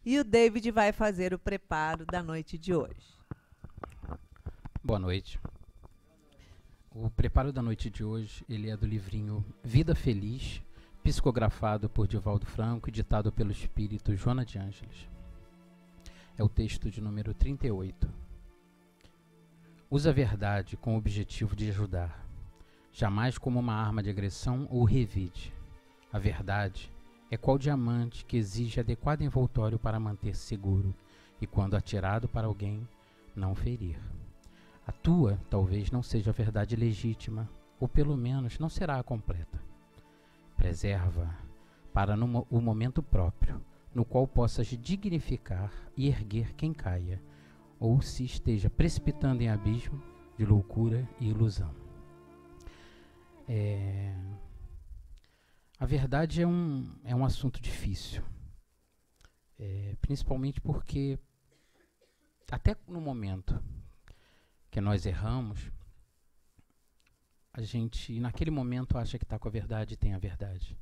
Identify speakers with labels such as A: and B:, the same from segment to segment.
A: E o David vai fazer o preparo da noite de hoje.
B: Boa noite. O preparo da noite de hoje, ele é do livrinho Vida Feliz, psicografado por Divaldo Franco e ditado pelo espírito Joana de Ângeles. É o texto de número 38. Usa a verdade com o objetivo de ajudar, jamais como uma arma de agressão ou revide. A verdade é qual diamante que exige adequado envoltório para manter-se seguro e, quando atirado para alguém, não ferir. A tua talvez não seja a verdade legítima, ou pelo menos não será a completa. Preserva para o momento próprio, no qual possas dignificar e erguer quem caia, ou se esteja precipitando em abismo de loucura e ilusão. A verdade é um assunto difícil, principalmente porque até no momento que nós erramos, a gente naquele momento acha que está com a verdade e tem a verdade.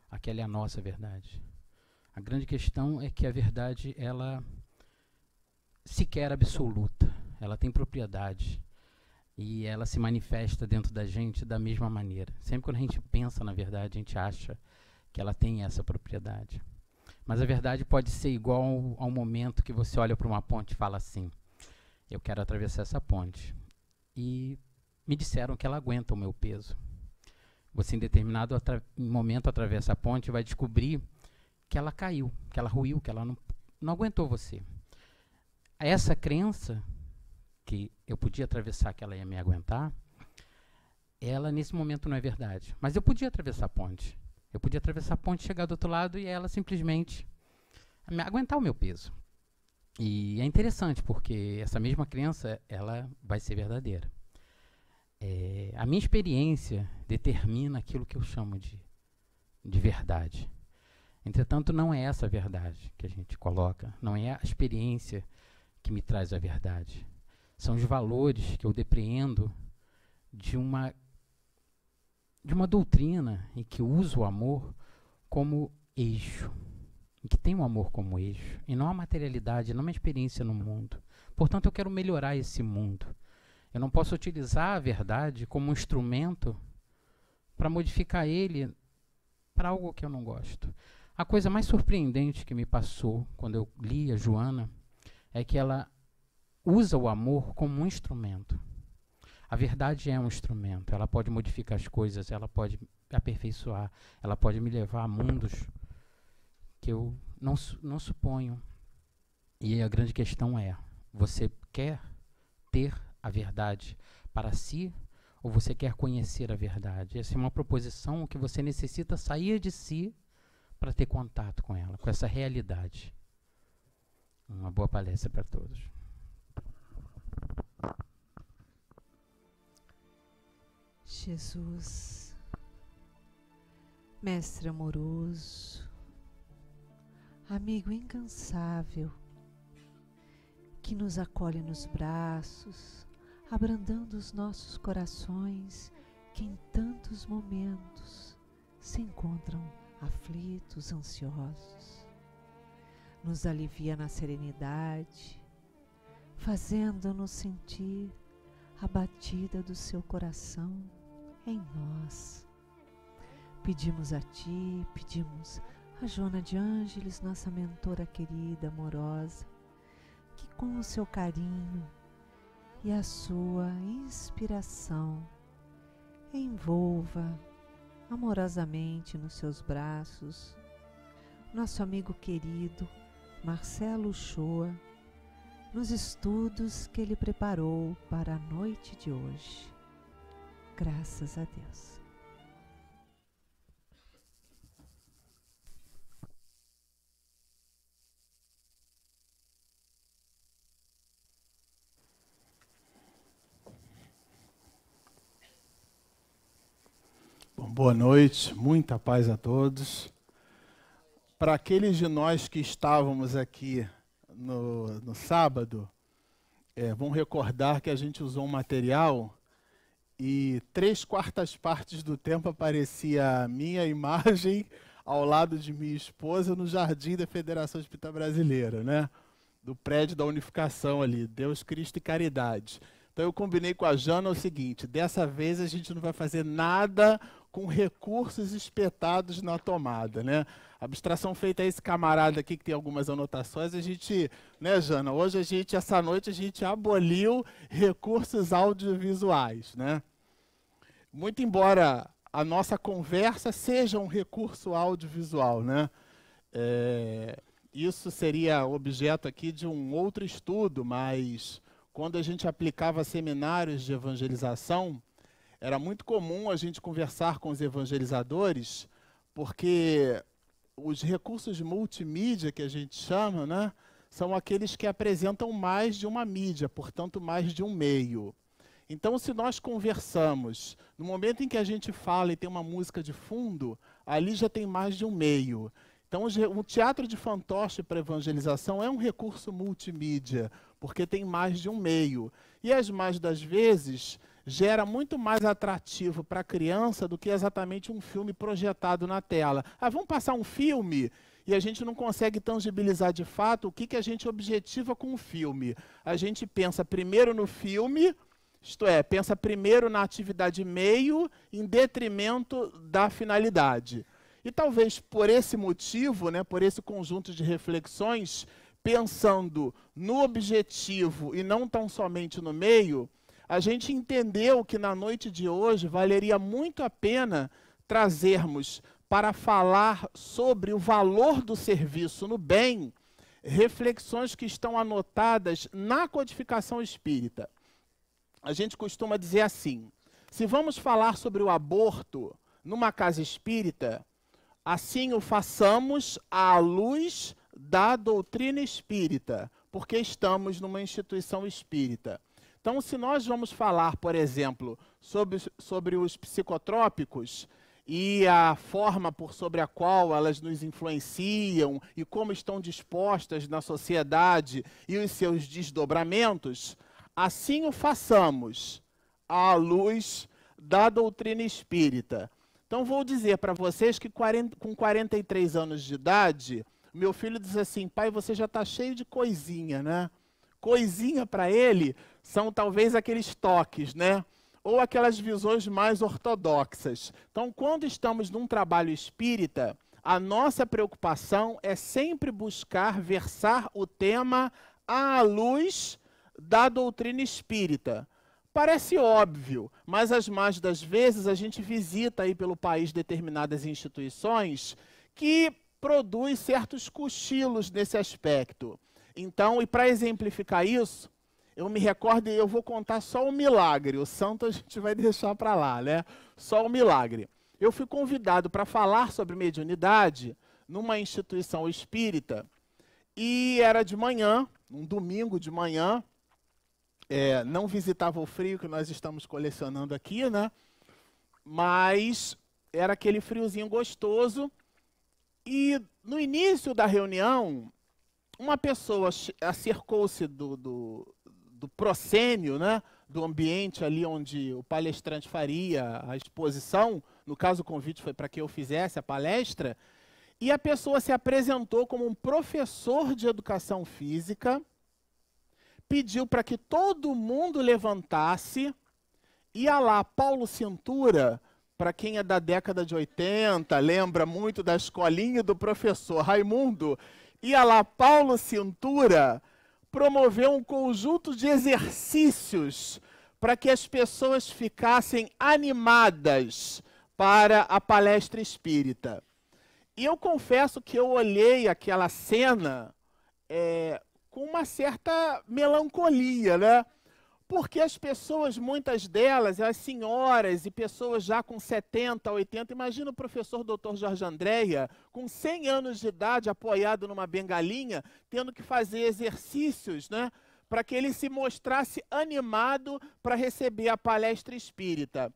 B: Aquela é a nossa verdade. A grande questão é que a verdade, ela sequer absoluta, ela tem propriedade e ela se manifesta dentro da gente da mesma maneira. Sempre quando a gente pensa na verdade, a gente acha que ela tem essa propriedade. Mas a verdade pode ser igual ao momento que você olha para uma ponte e fala assim: eu quero atravessar essa ponte. E me disseram que ela aguenta o meu peso. Você, em determinado momento, atravessa a ponte e vai descobrir que ela caiu, que ela ruiu, que ela não aguentou você. Essa crença que eu podia atravessar, que ela ia me aguentar, ela nesse momento não é verdade. Mas eu podia atravessar a ponte. Eu podia atravessar a ponte, chegar do outro lado e ela simplesmente aguentar o meu peso. E é interessante porque essa mesma crença, ela vai ser verdadeira. A minha experiência determina aquilo que eu chamo de verdade. Entretanto, não é essa a verdade que a gente coloca, não é a experiência que me traz a verdade. São os valores que eu depreendo de uma doutrina em que uso o amor como eixo, em que tem o amor como eixo, e não a materialidade, não a experiência no mundo. Portanto, eu quero melhorar esse mundo. Eu não posso utilizar a verdade como um instrumento para modificar ele para algo que eu não gosto. A coisa mais surpreendente que me passou quando eu li a Joana é que ela usa o amor como um instrumento. A verdade é um instrumento, ela pode modificar as coisas, ela pode aperfeiçoar, ela pode me levar a mundos que eu não suponho. E a grande questão é: você quer ter a verdade para si ou você quer conhecer a verdade? Essa é uma proposição que você necessita sair de si para ter contato com ela, com essa realidade. Uma boa palestra para todos.
A: Jesus, Mestre amoroso, amigo incansável, que nos acolhe nos braços, abrandando os nossos corações que em tantos momentos se encontram aflitos, ansiosos. Nos alivia na serenidade, fazendo-nos sentir a batida do seu coração em nós. Pedimos a Ti, pedimos a Joana de Ângeles, nossa mentora querida, amorosa, que com o seu carinho e a sua inspiração envolva amorosamente nos seus braços nosso amigo querido Marcelo Uchoa, nos estudos que ele preparou para a noite de hoje. Graças a Deus.
C: Bom, boa noite, muita paz a todos. Para aqueles de nós que estávamos aqui no sábado, vão recordar que a gente usou um material e 3/4 partes do tempo aparecia a minha imagem ao lado de minha esposa no jardim da Federação Espírita Brasileira, né? Do prédio da Unificação ali, Deus, Cristo e Caridade. Então eu combinei com a Jana o seguinte, dessa vez a gente não vai fazer nada com recursos espetados na tomada, né? A abstração feita a esse camarada aqui, que tem algumas anotações, a gente, né, Jana? Hoje essa noite a gente aboliu recursos audiovisuais, né? Muito embora a nossa conversa seja um recurso audiovisual, né? Isso seria objeto aqui de um outro estudo, mas quando a gente aplicava seminários de evangelização, era muito comum a gente conversar com os evangelizadores, porque os recursos multimídia que a gente chama, né, são aqueles que apresentam mais de uma mídia, portanto mais de um meio. Então, se nós conversamos, no momento em que a gente fala e tem uma música de fundo, ali já tem mais de um meio. Então, o teatro de fantoche para evangelização é um recurso multimídia, porque tem mais de um meio. E, as mais das vezes, gera muito mais atrativo para a criança do que exatamente um filme projetado na tela. Ah, vamos passar um filme e a gente não consegue tangibilizar de fato o que a gente objetiva com o filme. A gente pensa primeiro no filme, isto é, pensa primeiro na atividade meio em detrimento da finalidade. E talvez por esse motivo, né, por esse conjunto de reflexões, pensando no objetivo e não tão somente no meio, a gente entendeu que na noite de hoje valeria muito a pena trazermos para falar sobre o valor do serviço no bem, reflexões que estão anotadas na codificação espírita. A gente costuma dizer assim, se vamos falar sobre o aborto numa casa espírita, assim o façamos à luz da doutrina espírita, porque estamos numa instituição espírita. Então, se nós vamos falar, por exemplo, sobre os psicotrópicos e a forma sobre a qual elas nos influenciam e como estão dispostas na sociedade e os seus desdobramentos, assim o façamos à luz da doutrina espírita. Então, vou dizer para vocês que com 43 anos de idade, meu filho diz assim, pai, você já está cheio de coisinha, né? Coisinha para ele são talvez aqueles toques, né? Ou aquelas visões mais ortodoxas. Então, quando estamos num trabalho espírita, a nossa preocupação é sempre buscar versar o tema à luz da doutrina espírita. Parece óbvio, mas as mais das vezes a gente visita aí pelo país determinadas instituições que produzem certos cochilos nesse aspecto. Então, e para exemplificar isso, eu me recordo e eu vou contar só o milagre. O santo a gente vai deixar para lá, né? Só o milagre. Eu fui convidado para falar sobre mediunidade numa instituição espírita e era de manhã, um domingo de manhã, não visitava o frio que nós estamos colecionando aqui, né? Mas era aquele friozinho gostoso e no início da reunião, uma pessoa acercou-se do proscênio, né, do ambiente ali onde o palestrante faria a exposição, no caso o convite foi para que eu fizesse a palestra, e a pessoa se apresentou como um professor de educação física, pediu para que todo mundo levantasse, ia lá Paulo Cintura, para quem é da década de 80, lembra muito da escolinha do professor Raimundo, ia lá Paulo Cintura, promoveu um conjunto de exercícios para que as pessoas ficassem animadas para a palestra espírita. E eu confesso que eu olhei aquela cena com uma certa melancolia, né? Porque as pessoas, muitas delas, as senhoras e pessoas já com 70, 80, imagina o professor Dr. Jorge Andréia, com 100 anos de idade, apoiado numa bengalinha, tendo que fazer exercícios, né, para que ele se mostrasse animado para receber a palestra espírita.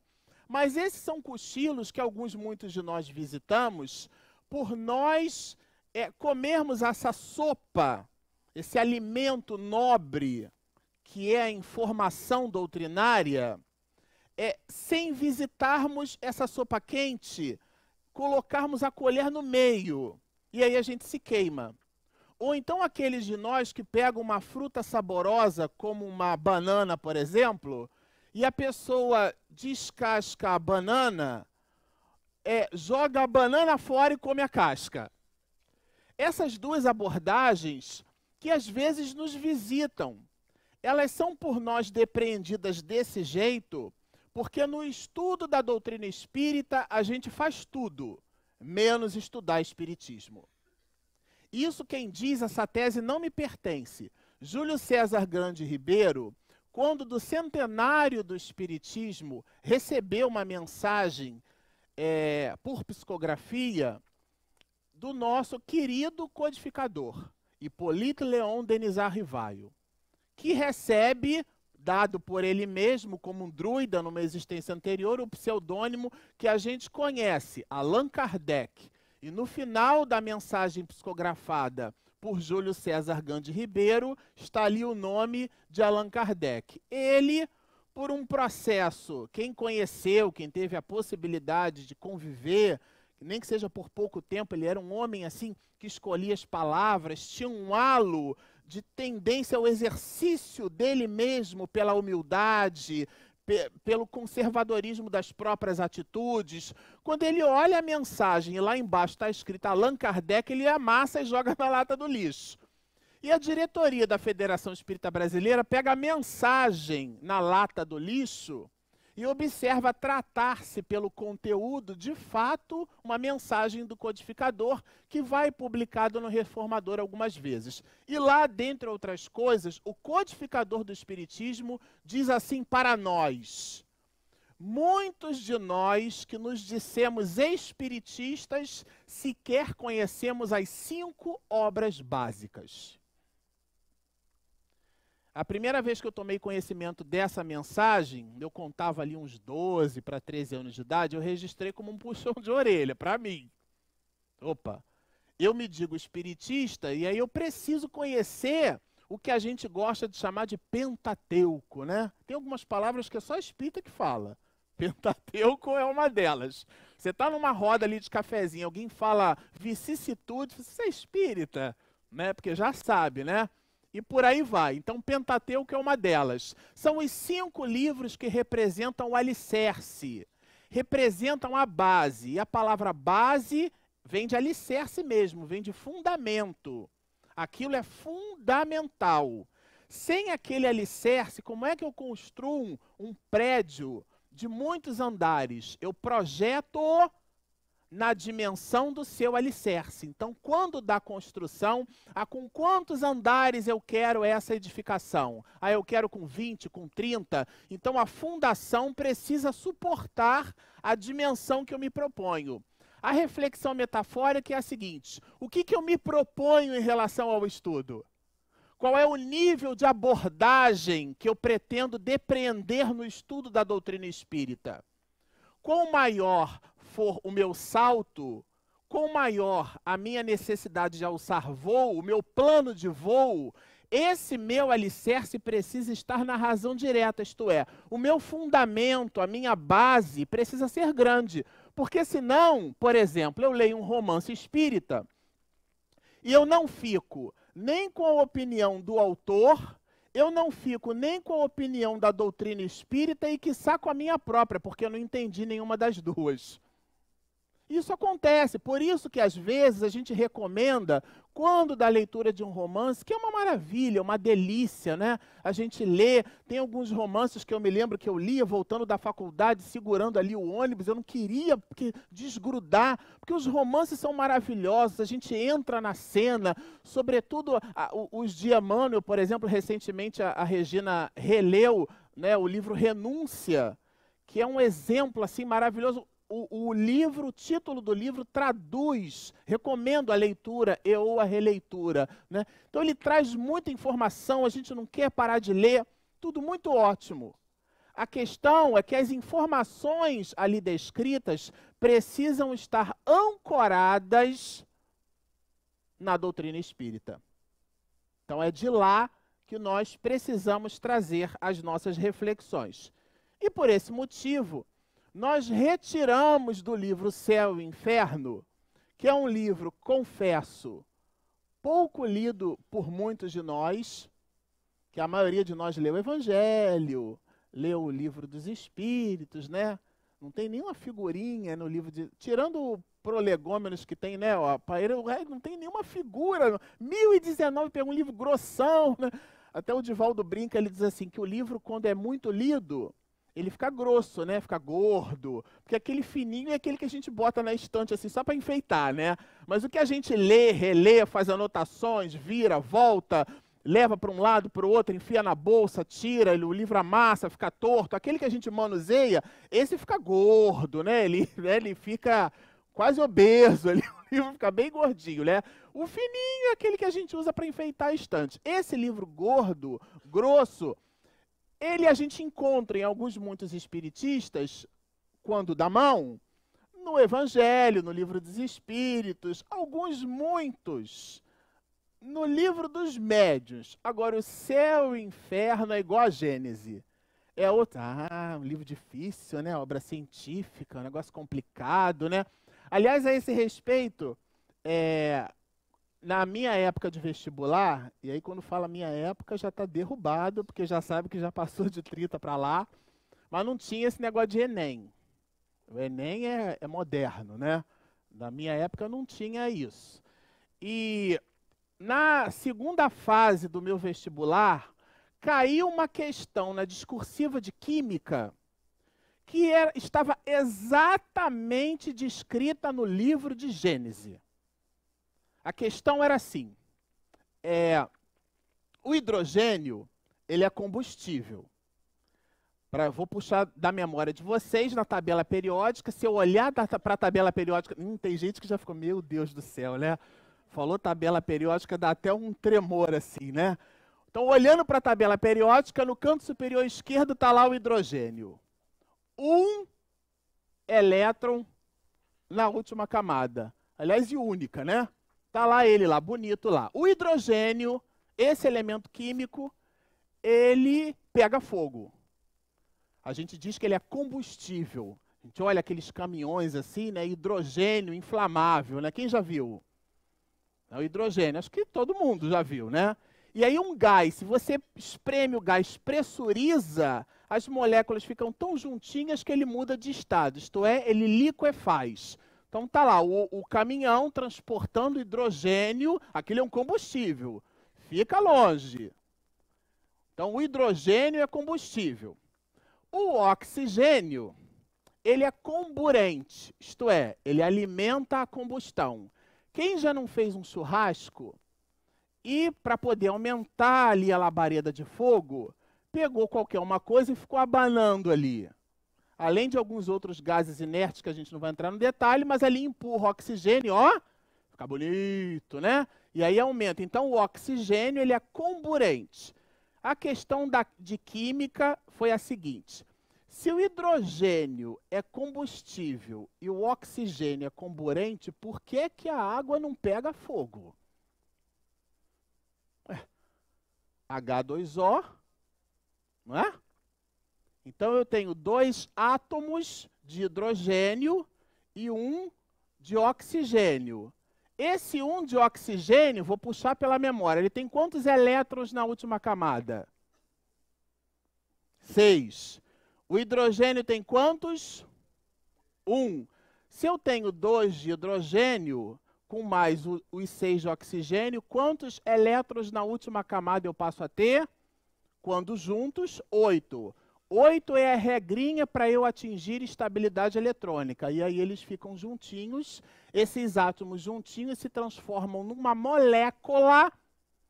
C: Mas esses são cochilos que muitos de nós visitamos, por nós comermos essa sopa, esse alimento nobre, que é a informação doutrinária, sem visitarmos essa sopa quente colocarmos a colher no meio, e aí a gente se queima. Ou então aqueles de nós que pegam uma fruta saborosa, como uma banana, por exemplo, e a pessoa descasca a banana, joga a banana fora e come a casca. Essas duas abordagens, que às vezes nos visitam, elas são por nós depreendidas desse jeito, porque no estudo da doutrina espírita a gente faz tudo, menos estudar espiritismo. Isso quem diz, essa tese não me pertence. Júlio César Grande Ribeiro, quando do centenário do espiritismo recebeu uma mensagem por psicografia do nosso querido codificador, Hippolyte Léon Denisard Rivaio, que recebe, dado por ele mesmo como um druida numa existência anterior, o pseudônimo que a gente conhece, Allan Kardec. E no final da mensagem psicografada por Júlio César Grande Ribeiro, está ali o nome de Allan Kardec. Ele, por um processo, quem conheceu, quem teve a possibilidade de conviver, nem que seja por pouco tempo, ele era um homem assim que escolhia as palavras, tinha um halo de tendência ao exercício dele mesmo pela humildade, pelo conservadorismo das próprias atitudes. Quando ele olha a mensagem e lá embaixo está escrito Allan Kardec, ele amassa e joga na lata do lixo. E a diretoria da Federação Espírita Brasileira pega a mensagem na lata do lixo e observa tratar-se pelo conteúdo, de fato, uma mensagem do codificador que vai publicado no Reformador algumas vezes. E lá, dentre outras coisas, o codificador do Espiritismo diz assim para nós: muitos de nós que nos dissemos espiritistas sequer conhecemos as 5 obras básicas. A primeira vez que eu tomei conhecimento dessa mensagem, eu contava ali uns 12 para 13 anos de idade, eu registrei como um puxão de orelha para mim. Opa, eu me digo espiritista e aí eu preciso conhecer o que a gente gosta de chamar de Pentateuco, né? Tem algumas palavras que é só espírita que fala. Pentateuco é uma delas. Você está numa roda ali de cafezinho, alguém fala vicissitude, você é espírita, né? Porque já sabe, né? E por aí vai. Então, Pentateuco é uma delas. São os 5 livros que representam o alicerce, representam a base. E a palavra base vem de alicerce mesmo, vem de fundamento. Aquilo é fundamental. Sem aquele alicerce, como é que eu construo um prédio de muitos andares? Eu projeto na dimensão do seu alicerce. Então, quando da construção, com quantos andares eu quero essa edificação? Eu quero com 20, com 30. Então, a fundação precisa suportar a dimensão que eu me proponho. A reflexão metafórica é a seguinte: o que eu me proponho em relação ao estudo? Qual é o nível de abordagem que eu pretendo depreender no estudo da doutrina espírita? Quão maior for o meu salto, quão maior a minha necessidade de alçar voo, o meu plano de voo, esse meu alicerce precisa estar na razão direta, isto é, o meu fundamento, a minha base precisa ser grande. Porque senão, por exemplo, eu leio um romance espírita e eu não fico nem com a opinião do autor, eu não fico nem com a opinião da doutrina espírita e quiçá com a minha própria, porque eu não entendi nenhuma das duas. Isso acontece, por isso que às vezes a gente recomenda, quando da leitura de um romance, que é uma maravilha, uma delícia, né? A gente lê, tem alguns romances que eu me lembro que eu lia voltando da faculdade, segurando ali o ônibus, eu não queria desgrudar, porque os romances são maravilhosos, a gente entra na cena, sobretudo os de Emmanuel, por exemplo, recentemente a Regina releu, né, o livro Renúncia, que é um exemplo assim maravilhoso. O título do livro traduz, recomendo a leitura ou a releitura, né? Então ele traz muita informação, a gente não quer parar de ler, tudo muito ótimo. A questão é que as informações ali descritas precisam estar ancoradas na doutrina espírita. Então é de lá que nós precisamos trazer as nossas reflexões. E por esse motivo, nós retiramos do livro Céu e Inferno, que é um livro, confesso, pouco lido por muitos de nós, que a maioria de nós leu o Evangelho, leu o Livro dos Espíritos, né? Não tem nenhuma figurinha no livro de... Tirando prolegômenos que tem, né? Ó, não tem nenhuma figura. 1019 pega um livro grossão, né? Até o Divaldo brinca, ele diz assim, que o livro, quando é muito lido, ele fica grosso, né? Fica gordo. Porque aquele fininho é aquele que a gente bota na estante, assim, só para enfeitar, né? Mas o que a gente lê, relê, faz anotações, vira, volta, leva para um lado, para o outro, enfia na bolsa, tira, o livro amassa, fica torto. Aquele que a gente manuseia, esse fica gordo, né? Ele fica quase obeso, ali, o livro fica bem gordinho, né? O fininho é aquele que a gente usa para enfeitar a estante. Esse livro gordo, grosso, ele a gente encontra em muitos espiritistas, quando dá mão, no Evangelho, no Livro dos Espíritos, muitos, no Livro dos Médiuns. Agora, o Céu e o Inferno é igual a Gênese. É um livro difícil, né? Obra científica, um negócio complicado, né? Aliás, a esse respeito, na minha época de vestibular, e aí quando fala minha época já está derrubado, porque já sabe que já passou de 30 para lá, mas não tinha esse negócio de Enem. O Enem é moderno, né? Na minha época não tinha isso. E na segunda fase do meu vestibular, caiu uma questão na discursiva de Química que estava exatamente descrita no livro de Gênese. A questão era assim, o hidrogênio, ele é combustível. Vou puxar da memória de vocês na tabela periódica, se eu olhar para a tabela periódica, tem gente que já ficou, meu Deus do céu, né? Falou tabela periódica, dá até um tremor assim, né? Então, olhando para a tabela periódica, no canto superior esquerdo está lá o hidrogênio. Um elétron na última camada. Aliás, e única, né? Está lá ele lá, bonito lá. O hidrogênio, esse elemento químico, ele pega fogo. A gente diz que ele é combustível. A gente olha aqueles caminhões assim, né? Hidrogênio inflamável, né? Quem já viu? É o hidrogênio, acho que todo mundo já viu, né? E aí um gás, se você espreme o gás, pressuriza, as moléculas ficam tão juntinhas que ele muda de estado, isto é, ele liquefaz. Então tá lá, o caminhão transportando hidrogênio, aquele é um combustível, fica longe. Então o hidrogênio é combustível. O oxigênio, ele é comburente, isto é, ele alimenta a combustão. Quem já não fez um churrasco e, para poder aumentar ali a labareda de fogo, pegou qualquer uma coisa e ficou abanando ali. Além de alguns outros gases inertes que a gente não vai entrar no detalhe, mas ali empurra o oxigênio, ó, fica bonito, né? E aí aumenta. Então o oxigênio, ele é comburente. A questão de química foi a seguinte: se o hidrogênio é combustível e o oxigênio é comburente, por que que a água não pega fogo? H2O, não é? Então eu tenho 2 átomos de hidrogênio e 1 de oxigênio. Esse 1 de oxigênio, vou puxar pela memória, ele tem quantos elétrons na última camada? 6. O hidrogênio tem quantos? 1. Se eu tenho 2 de hidrogênio, com mais os 6 de oxigênio, quantos elétrons na última camada eu passo a ter? Quando juntos, 8. 8 é a regrinha para eu atingir estabilidade eletrônica. E aí eles ficam juntinhos, esses átomos juntinhos se transformam numa molécula,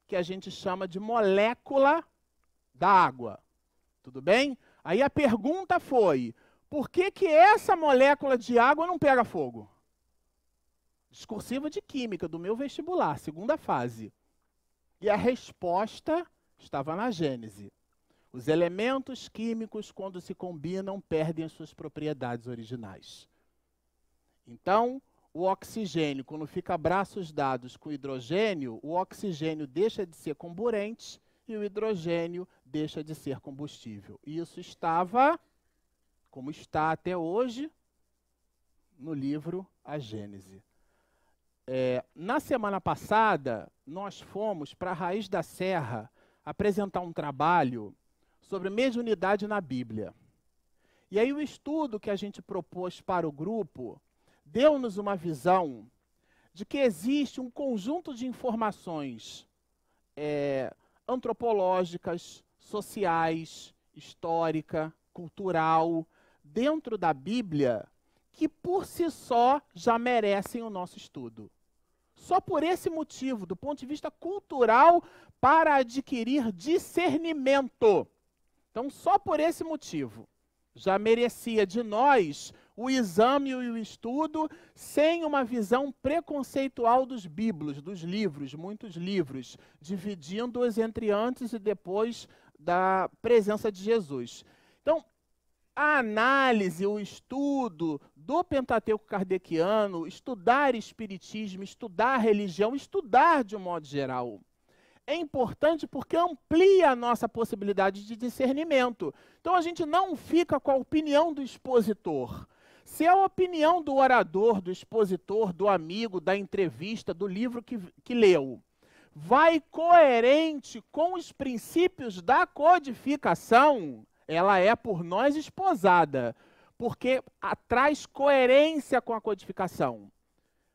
C: que a gente chama de molécula da água. Tudo bem? Aí a pergunta foi, por que que essa molécula de água não pega fogo? Discursiva de Química, do meu vestibular, segunda fase. E a resposta estava na Gênese. Os elementos químicos, quando se combinam, perdem as suas propriedades originais. Então, o oxigênio, quando fica braços dados com o hidrogênio, o oxigênio deixa de ser comburente e o hidrogênio deixa de ser combustível. Isso estava como está até hoje no livro A Gênese. Na semana passada, nós fomos para a Raiz da Serra apresentar um trabalho sobre mediunidade na Bíblia. E aí o estudo que a gente propôs para o grupo deu-nos uma visão de que existe um conjunto de informações antropológicas, sociais, histórica, cultural, dentro da Bíblia, que por si só já merecem o nosso estudo. Só por esse motivo, do ponto de vista cultural, para adquirir discernimento. Então, só por esse motivo, já merecia de nós o exame e o estudo, sem uma visão preconceitual dos bíblos, dos livros, muitos livros, dividindo-os entre antes e depois da presença de Jesus. Então, a análise, o estudo do Pentateuco kardeciano, estudar espiritismo, estudar religião, estudar de um modo geral, é importante porque amplia a nossa possibilidade de discernimento. Então a gente não fica com a opinião do expositor. Se é a opinião do orador, do expositor, do amigo, da entrevista, do livro que leu, vai coerente com os princípios da codificação, ela é por nós esposada, porque traz coerência com a codificação.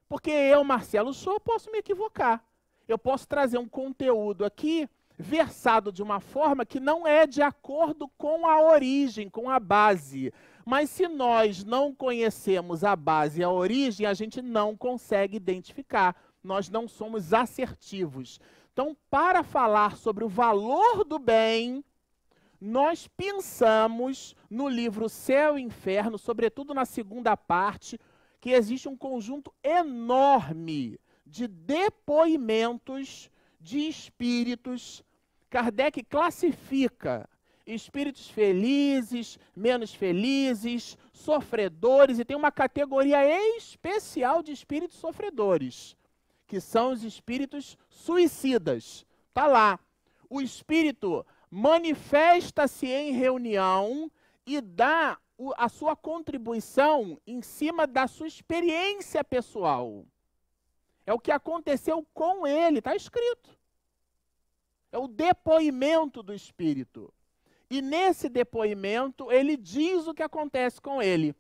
C: Porque eu, Marcelo Shoa, posso me equivocar. Eu posso trazer um conteúdo aqui versado de uma forma que não é de acordo com a origem, com a base. Mas se nós não conhecemos a base e a origem, a gente não consegue identificar. Nós não somos assertivos. Então, para falar sobre o valor do bem, nós pensamos no livro Céu e Inferno, sobretudo na segunda parte, que existe um conjunto enorme de depoimentos de espíritos. Kardec classifica espíritos felizes, menos felizes, sofredores, e tem uma categoria especial de espíritos sofredores, que são os espíritos suicidas. Está lá. O espírito manifesta-se em reunião e dá a sua contribuição em cima da sua experiência pessoal. É o que aconteceu com ele, está escrito. É o depoimento do espírito. E nesse depoimento, ele diz o que acontece com ele.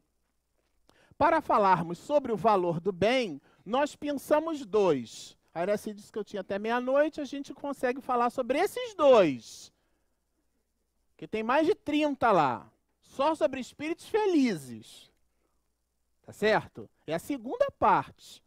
C: Para falarmos sobre o valor do bem, nós pensamos dois. A Iraci disse que eu tinha até meia-noite, a gente consegue falar sobre esses dois. Que tem mais de 30 lá. Só sobre espíritos felizes. Tá certo? É a segunda parte.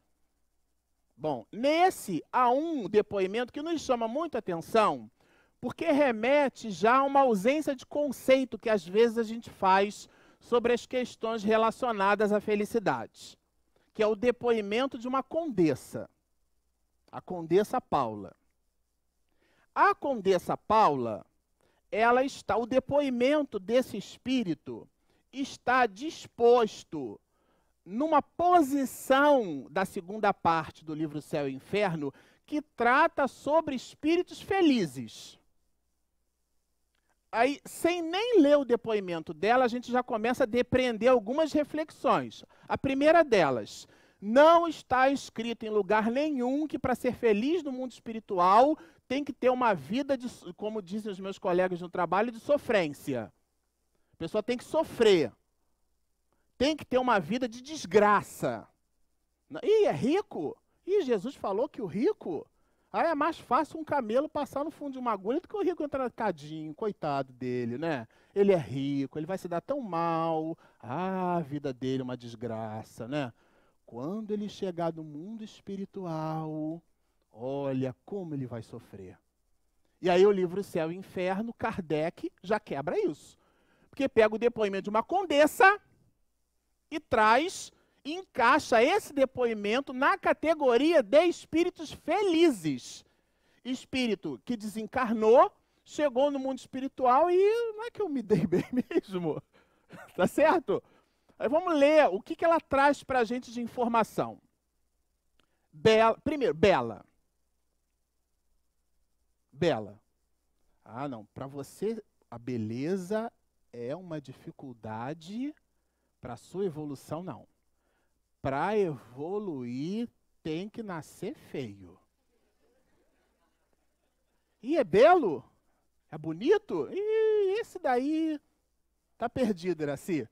C: Bom, nesse há um depoimento que nos chama muito a atenção, porque remete já a uma ausência de conceito que às vezes a gente faz sobre as questões relacionadas à felicidade, que é o depoimento de uma condessa, a Condessa Paula. A Condessa Paula, o depoimento desse espírito está disposto numa posição da segunda parte do livro Céu e Inferno, que trata sobre espíritos felizes. Aí, sem nem ler o depoimento dela, a gente já começa a depreender algumas reflexões. A primeira delas, não está escrito em lugar nenhum que para ser feliz no mundo espiritual tem que ter uma vida, como dizem os meus colegas no trabalho, de sofrência. A pessoa tem que sofrer. Tem que ter uma vida de desgraça. Ih, é rico? Ih, Jesus falou que o rico... é mais fácil um camelo passar no fundo de uma agulha do que o rico entrar cadinho, coitado dele, né? Ele é rico, ele vai se dar tão mal. A vida dele é uma desgraça, né? Quando ele chegar no mundo espiritual, olha como ele vai sofrer. E aí o livro Céu e Inferno, Kardec já quebra isso. Porque pega o depoimento de uma condessa e encaixa esse depoimento na categoria de espíritos felizes. Espírito que desencarnou, chegou no mundo espiritual e não é que eu me dei bem mesmo. Tá certo? Aí vamos ler o que ela traz para a gente de informação. Primeiro, Bela. Bela. Ah, não. Para você, a beleza é uma dificuldade para a sua evolução, não. Para evoluir, tem que nascer feio. E é belo? É bonito? E esse daí tá perdido, Iraci.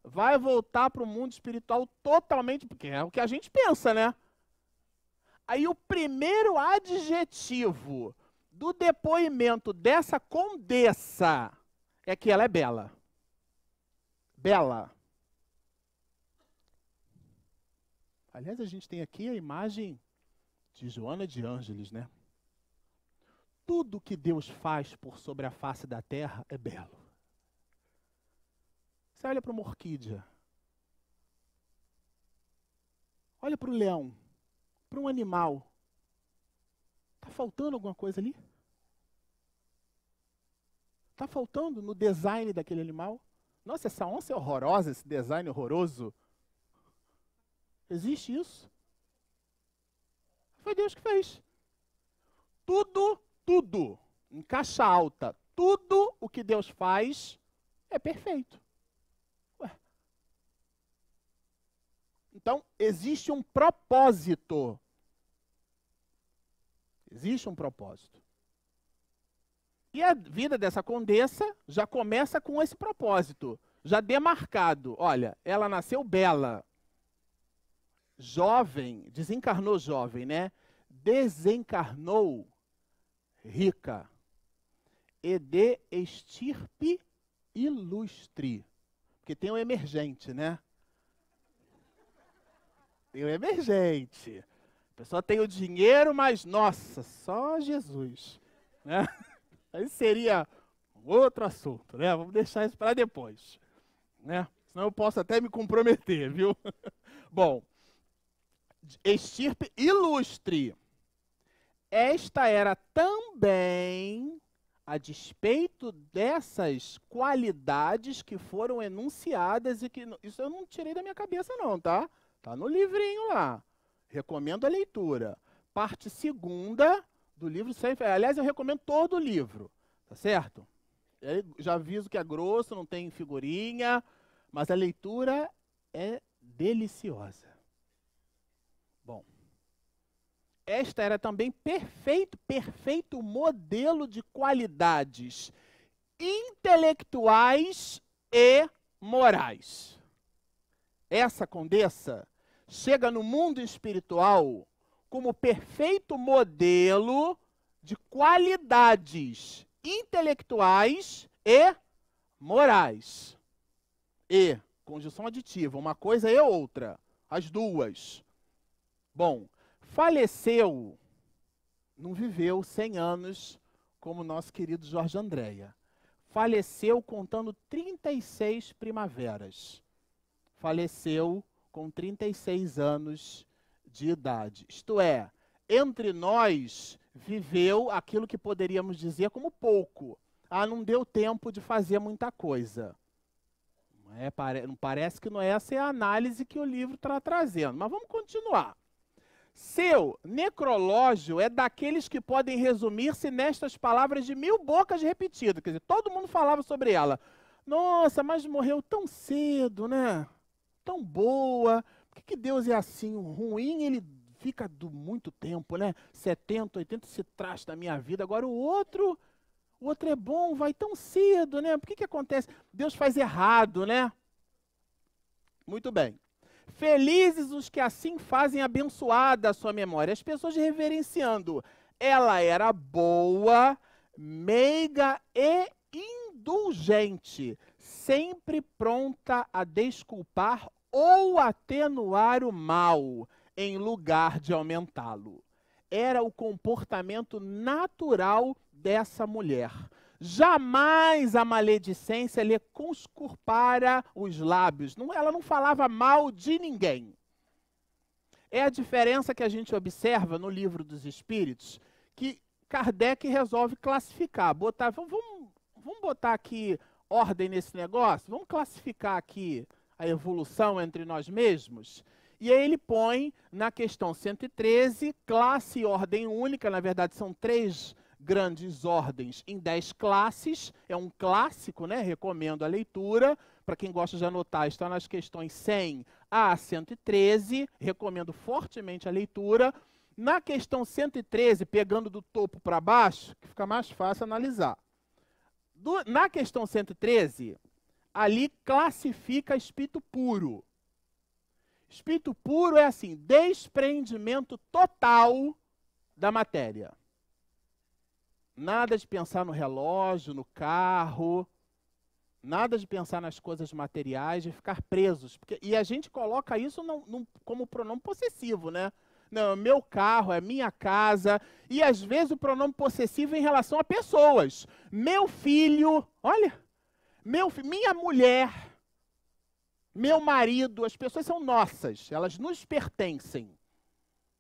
C: Vai voltar para o mundo espiritual totalmente, porque é o que a gente pensa, né? Aí o primeiro adjetivo do depoimento dessa condessa é que ela é bela. Bela. Aliás, a gente tem aqui a imagem de Joana de Ângeles, né? Tudo que Deus faz por sobre a face da terra é belo. Você olha para uma orquídea. Olha para o leão. Para um animal. Está faltando alguma coisa ali? Está faltando no design daquele animal? Nossa, essa onça é horrorosa, esse design horroroso. Existe isso? Foi Deus que fez. Tudo, em caixa alta, tudo o que Deus faz é perfeito. Ué. Então, existe um propósito. Existe um propósito. E a vida dessa condessa já começa com esse propósito, já demarcado. Olha, ela nasceu bela, jovem, desencarnou jovem, né? Desencarnou rica e de estirpe ilustre. Porque tem o emergente, né? Tem o emergente. A pessoa tem o dinheiro, mas, nossa, só Jesus. Né? Aí seria outro assunto, né? Vamos deixar isso para depois. Né? Senão eu posso até me comprometer, viu? Bom, estirpe ilustre. Esta era também, a despeito dessas qualidades que foram enunciadas e que isso eu não tirei da minha cabeça não, tá? Tá no livrinho lá. Recomendo a leitura. Parte 2ª do livro. Aliás, eu recomendo todo o livro, tá certo? Eu já aviso que é grosso, não tem figurinha, mas a leitura é deliciosa. Bom. Esta era também perfeito modelo de qualidades intelectuais e morais. Essa condessa chega no mundo espiritual como perfeito modelo de qualidades intelectuais e morais. E, conjunção aditiva, uma coisa e outra, as duas. Bom, faleceu, não viveu 100 anos como nosso querido Jorge Andréia. Faleceu contando 36 primaveras. Faleceu com 36 anos de idade. Isto é, entre nós viveu aquilo que poderíamos dizer como pouco. Ah, não deu tempo de fazer muita coisa. Não parece que não é essa a análise que o livro está trazendo. Mas vamos continuar. Seu necrológio é daqueles que podem resumir-se nestas palavras de 1000 bocas repetidas. Quer dizer, todo mundo falava sobre ela. Nossa, mas morreu tão cedo, né? Tão boa. Por que Deus é assim? O ruim, ele fica muito tempo, né? 70, 80 se traz da minha vida. Agora o outro é bom, vai tão cedo, né? Por que acontece? Deus faz errado, né? Muito bem. Felizes os que assim fazem abençoada a sua memória. As pessoas reverenciando. Ela era boa, meiga e indulgente, sempre pronta a desculpar ou atenuar o mal, em lugar de aumentá-lo. Era o comportamento natural dessa mulher. Jamais a maledicência lhe conscurpara os lábios. Ela não falava mal de ninguém. É a diferença que a gente observa no Livro dos Espíritos, que Kardec resolve classificar. Vamos botar aqui ordem nesse negócio? Vamos classificar aqui a evolução entre nós mesmos? E aí ele põe na questão 113, classe e ordem única, na verdade são 3 grandes ordens em 10 classes. É um clássico, né? Recomendo a leitura. Para quem gosta de anotar, está nas questões 100 a 113. Recomendo fortemente a leitura. Na questão 113, pegando do topo para baixo, que fica mais fácil analisar. Na questão 113, ali classifica espírito puro. Espírito puro é assim, desprendimento total da matéria. Nada de pensar no relógio, no carro, nada de pensar nas coisas materiais, de ficar presos. E a gente coloca isso como pronome possessivo, né? Não, meu carro, é minha casa. E às vezes o pronome possessivo em relação a pessoas. Meu filho, olha, minha mulher, meu marido, as pessoas são nossas, elas nos pertencem.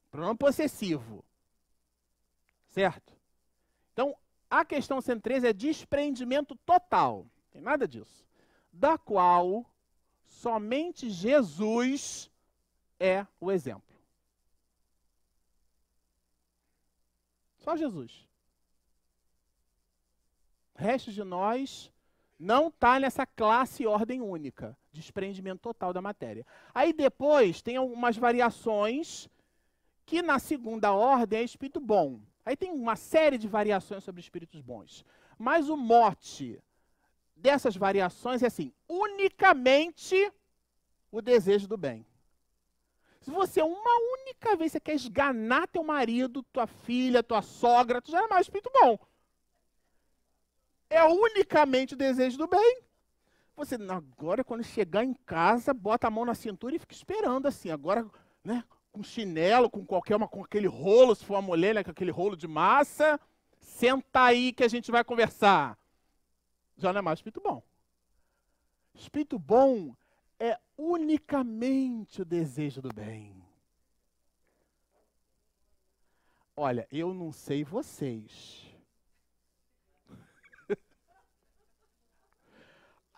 C: Pronome possessivo. Certo? Então, a questão 113 é desprendimento total. Não tem nada disso. Da qual somente Jesus é o exemplo. Só Jesus. O resto de nós não está nessa classe e ordem única. Desprendimento total da matéria. Aí depois tem algumas variações que na segunda ordem é espírito bom. Aí tem uma série de variações sobre espíritos bons. Mas o mote dessas variações é assim, unicamente o desejo do bem. Se você uma única vez você quer esganar teu marido, tua filha, tua sogra, tu já é mais espírito bom. É unicamente o desejo do bem. Você, agora quando chegar em casa, bota a mão na cintura e fica esperando assim. Agora, né, com chinelo, com com aquele rolo, se for uma mulher, né, com aquele rolo de massa, senta aí que a gente vai conversar. Já não é mais espírito bom. Espírito bom é unicamente o desejo do bem. Olha, eu não sei vocês.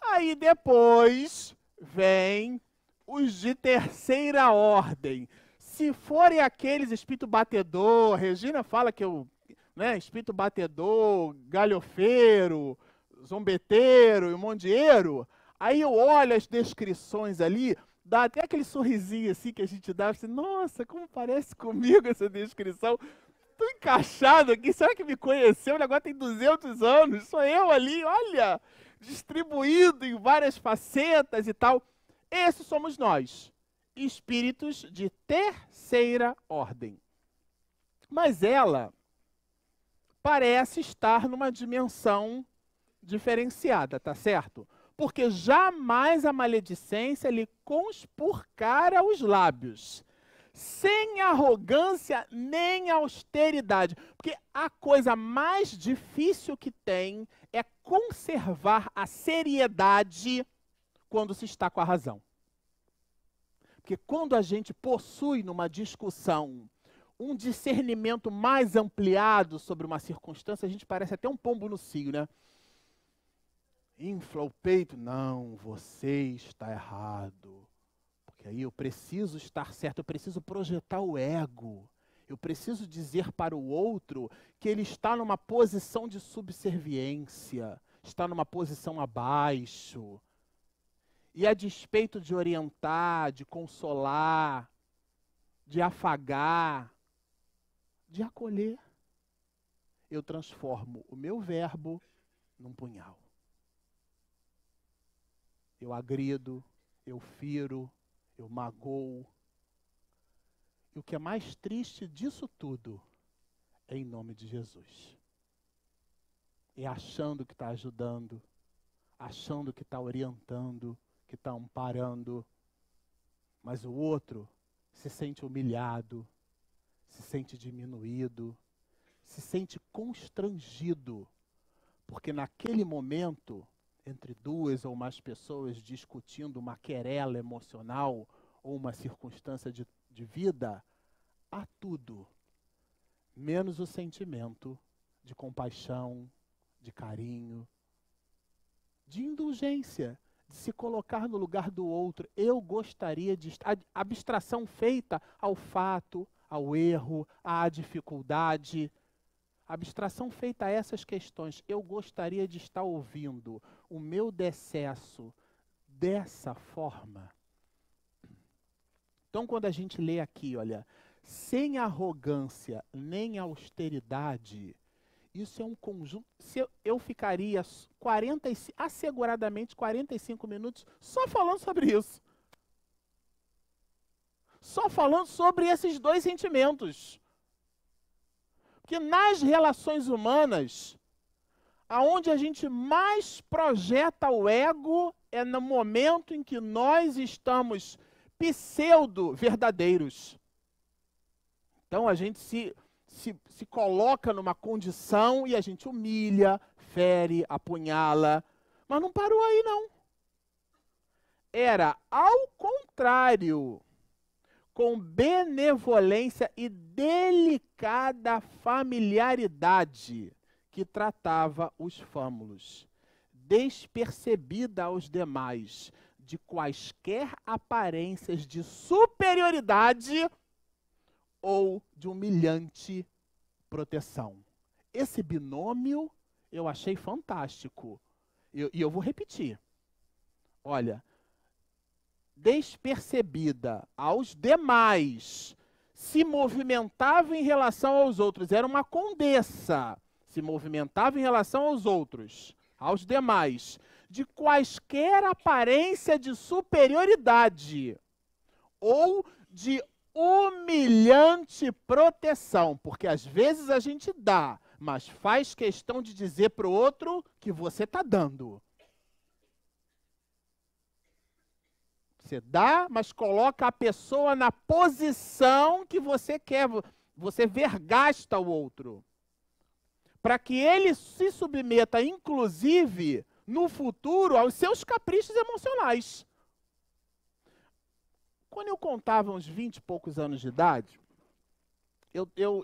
C: Aí depois vem os de terceira ordem. Se forem aqueles espírito batedor, Regina fala que eu, né, espírito batedor, galhofeiro, zombeteiro e mondieiro, aí eu olho as descrições ali, dá até aquele sorrisinho assim que a gente dá, assim, nossa, como parece comigo essa descrição. Estou encaixado aqui, será que me conheceu? O negócio tem 200 anos, sou eu ali, olha, distribuído em várias facetas e tal. Esses somos nós, espíritos de terceira ordem. Mas ela parece estar numa dimensão diferenciada, tá certo? Porque jamais a maledicência lhe conspurcara os lábios, sem arrogância nem austeridade. Porque a coisa mais difícil que tem é conservar a seriedade quando se está com a razão. Porque quando a gente possui numa discussão um discernimento mais ampliado sobre uma circunstância, a gente parece até um pombo no cio, né? Infla o peito. Não, você está errado. Porque aí eu preciso estar certo, eu preciso projetar o ego. Eu preciso dizer para o outro que ele está numa posição de subserviência, está numa posição abaixo. E a despeito de orientar, de consolar, de afagar, de acolher, eu transformo o meu verbo num punhal. Eu agrido, eu firo, eu magoo. E o que é mais triste disso tudo é em nome de Jesus. É achando que está ajudando, achando que está orientando, que está amparando, mas o outro se sente humilhado, se sente diminuído, se sente constrangido, porque naquele momento, entre duas ou mais pessoas discutindo uma querela emocional ou uma circunstância de vida, há tudo, menos o sentimento de compaixão, de carinho, de indulgência, de se colocar no lugar do outro. Eu gostaria de estar... A abstração feita ao fato, ao erro, à dificuldade, Abstração feita a essas questões, eu gostaria de estar ouvindo o meu decesso dessa forma. Então, quando a gente lê aqui, olha, sem arrogância nem austeridade, isso é um conjunto. Eu ficaria asseguradamente 45 minutos só falando sobre isso. Só falando sobre esses dois sentimentos. Porque nas relações humanas, aonde a gente mais projeta o ego é no momento em que nós estamos pseudo-verdadeiros. Então a gente se coloca numa condição e a gente humilha, fere, apunhala. Mas não parou aí, não. Era ao contrário, com benevolência e delicada familiaridade, que tratava os fâmulos, despercebida aos demais, de quaisquer aparências de superioridade ou de humilhante proteção. Esse binômio eu achei fantástico. E eu vou repetir. Olha, despercebida aos demais, se movimentava em relação aos outros, era uma condessa, se movimentava em relação aos outros, aos demais, de quaisquer aparência de superioridade ou de humilhante proteção, porque às vezes a gente dá, mas faz questão de dizer para o outro que você está dando. Você dá, mas coloca a pessoa na posição que você quer. Você vergasta o outro. Para que ele se submeta, inclusive, no futuro, aos seus caprichos emocionais. Quando eu contava uns 20 e poucos anos de idade,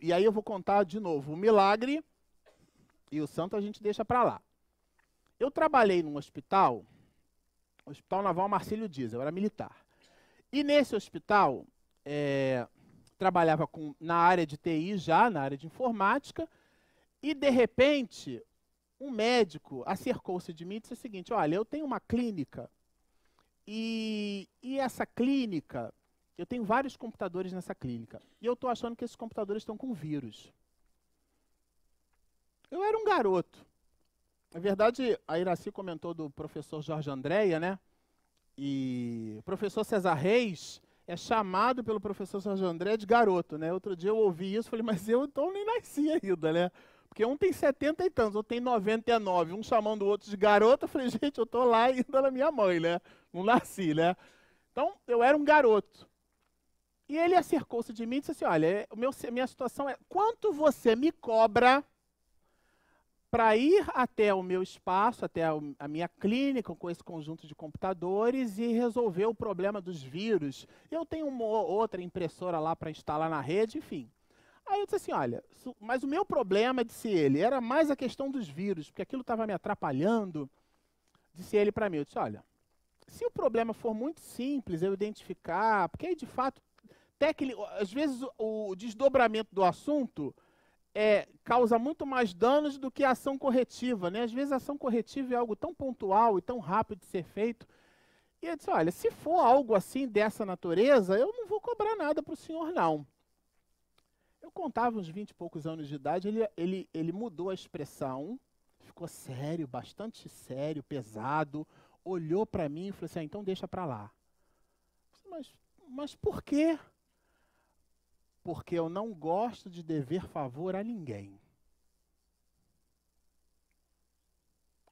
C: e aí eu vou contar de novo o milagre e o santo a gente deixa para lá. Eu trabalhei num hospital, Hospital Naval Marcílio Dias, eu era militar. E nesse hospital, trabalhava na área de TI já, na área de informática, e de repente, um médico acercou-se de mim e disse o seguinte: olha, eu tenho uma clínica, e essa clínica, eu tenho vários computadores nessa clínica, e eu estou achando que esses computadores estão com vírus. Eu era um garoto. Na verdade, a Iraci comentou do professor Jorge Andréia, né? E o professor César Reis é chamado pelo professor Jorge Andréia de garoto, né? Outro dia eu ouvi isso e falei, mas eu então nem nasci ainda, né? Porque um tem 70 e tantos, outro tem 99, um chamando o outro de garoto. Eu falei, gente, eu tô lá ainda na minha mãe, né? Não nasci, né? Então, eu era um garoto. E ele acercou-se de mim e disse assim, olha, minha situação é, quanto você me cobra para ir até o meu espaço, até a minha clínica, com esse conjunto de computadores e resolver o problema dos vírus? Eu tenho uma outra impressora lá para instalar na rede, enfim. Aí eu disse assim, olha, mas o meu problema, disse ele, era mais a questão dos vírus, porque aquilo estava me atrapalhando. Disse ele para mim, eu disse, olha, se o problema for muito simples, eu identificar, porque aí de fato, às vezes o desdobramento do assunto causa muito mais danos do que a ação corretiva, né? Às vezes a ação corretiva é algo tão pontual e tão rápido de ser feito. E eu disse, olha, se for algo assim dessa natureza, eu não vou cobrar nada para o senhor, não. Eu contava uns 20 e poucos anos de idade, ele mudou a expressão, ficou sério, bastante sério, pesado, olhou para mim e falou assim, então deixa para lá. Mas por quê? Porque eu não gosto de dever favor a ninguém.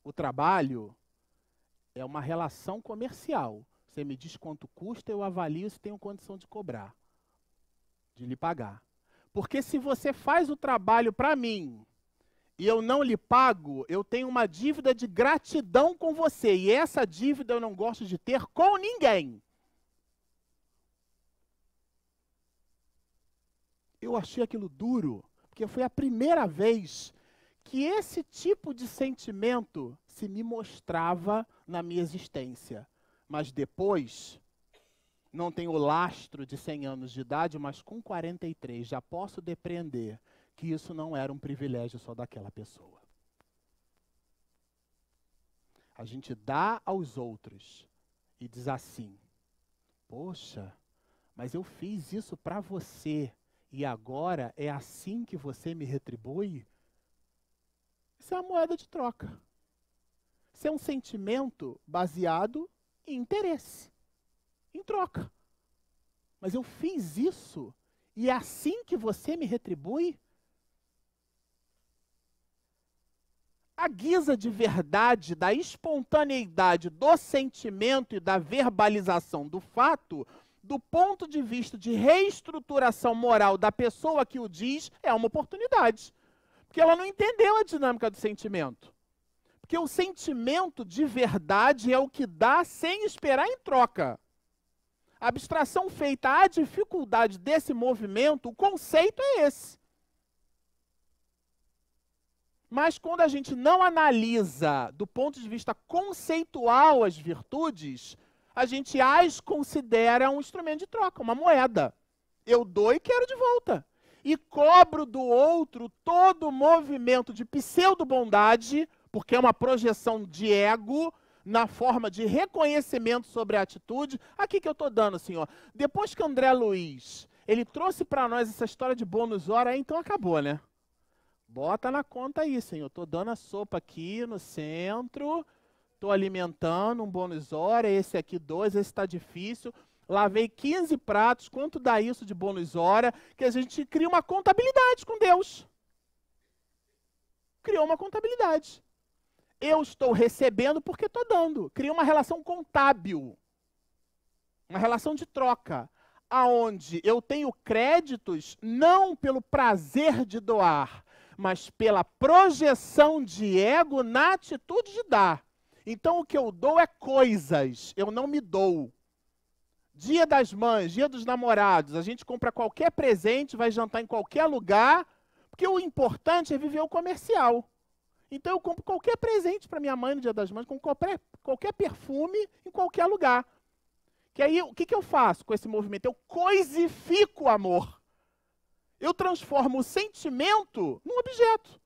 C: O trabalho é uma relação comercial. Você me diz quanto custa, eu avalio se tenho condição de cobrar, de lhe pagar. Porque se você faz o trabalho para mim e eu não lhe pago, eu tenho uma dívida de gratidão com você. E essa dívida eu não gosto de ter com ninguém. Eu achei aquilo duro, porque foi a primeira vez que esse tipo de sentimento se me mostrava na minha existência. Mas depois, não tenho o lastro de 100 anos de idade, mas com 43 já posso depreender que isso não era um privilégio só daquela pessoa. A gente dá aos outros e diz assim: poxa, mas eu fiz isso para você e agora é assim que você me retribui? Isso é uma moeda de troca. Isso é um sentimento baseado em interesse, em troca. Mas eu fiz isso e é assim que você me retribui? A guisa de verdade, da espontaneidade, do sentimento e da verbalização do fato, do ponto de vista de reestruturação moral da pessoa que o diz, é uma oportunidade. Porque ela não entendeu a dinâmica do sentimento. Porque o sentimento de verdade é o que dá sem esperar em troca. A abstração feita à dificuldade desse movimento, o conceito é esse. Mas quando a gente não analisa do ponto de vista conceitual as virtudes, a gente as considera um instrumento de troca, uma moeda. Eu dou e quero de volta. E cobro do outro todo o movimento de pseudo-bondade, porque é uma projeção de ego, na forma de reconhecimento sobre a atitude. Aqui que eu estou dando, assim, ó. Depois que André Luiz, ele trouxe para nós essa história de bônus hora, aí então acabou, né? Bota na conta aí, Senhor. Estou dando a sopa aqui no centro, estou alimentando um bônus hora, esse aqui 2, esse está difícil. Lavei 15 pratos, quanto dá isso de bônus hora? Que a gente cria uma contabilidade com Deus. Criou uma contabilidade. Eu estou recebendo porque estou dando. Cria uma relação contábil. Uma relação de troca. Aonde eu tenho créditos não pelo prazer de doar, mas pela projeção de ego na atitude de dar. Então o que eu dou é coisas, eu não me dou. Dia das mães, dia dos namorados, a gente compra qualquer presente, vai jantar em qualquer lugar, porque o importante é viver o comercial. Então eu compro qualquer presente para minha mãe no dia das mães, com qualquer perfume, em qualquer lugar. Que aí, o que eu faço com esse movimento? Eu coisifico o amor. Eu transformo o sentimento num objeto.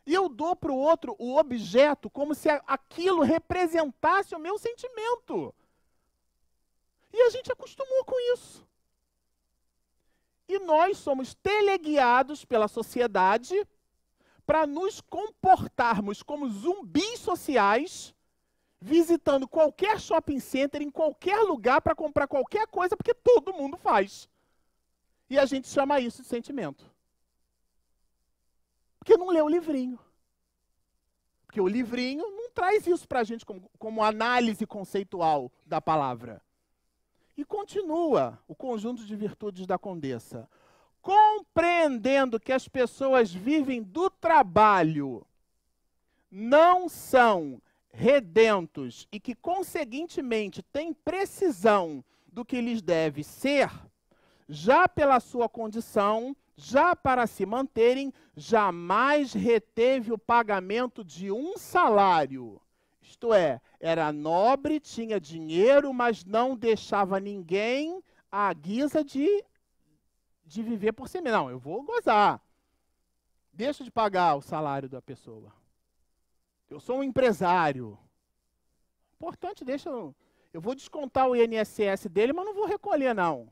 C: E eu dou para o outro o objeto como se aquilo representasse o meu sentimento. E a gente acostumou com isso. E nós somos teleguiados pela sociedade para nos comportarmos como zumbis sociais, visitando qualquer shopping center, em qualquer lugar, para comprar qualquer coisa, porque todo mundo faz. E a gente chama isso de sentimento. Porque não lê o livrinho. Porque o livrinho não traz isso para a gente como análise conceitual da palavra. E continua o conjunto de virtudes da Condessa. Compreendendo que as pessoas vivem do trabalho, não são redentos e que, conseguintemente, têm precisão do que lhes deve ser, já pela sua condição, já para se manterem, jamais reteve o pagamento de um salário. Isto é, era nobre, tinha dinheiro, mas não deixava ninguém à guisa de viver por si mesmo. Não, eu vou gozar. Deixa de pagar o salário da pessoa. Eu sou um empresário. Importante, eu vou descontar o INSS dele, mas não vou recolher, não.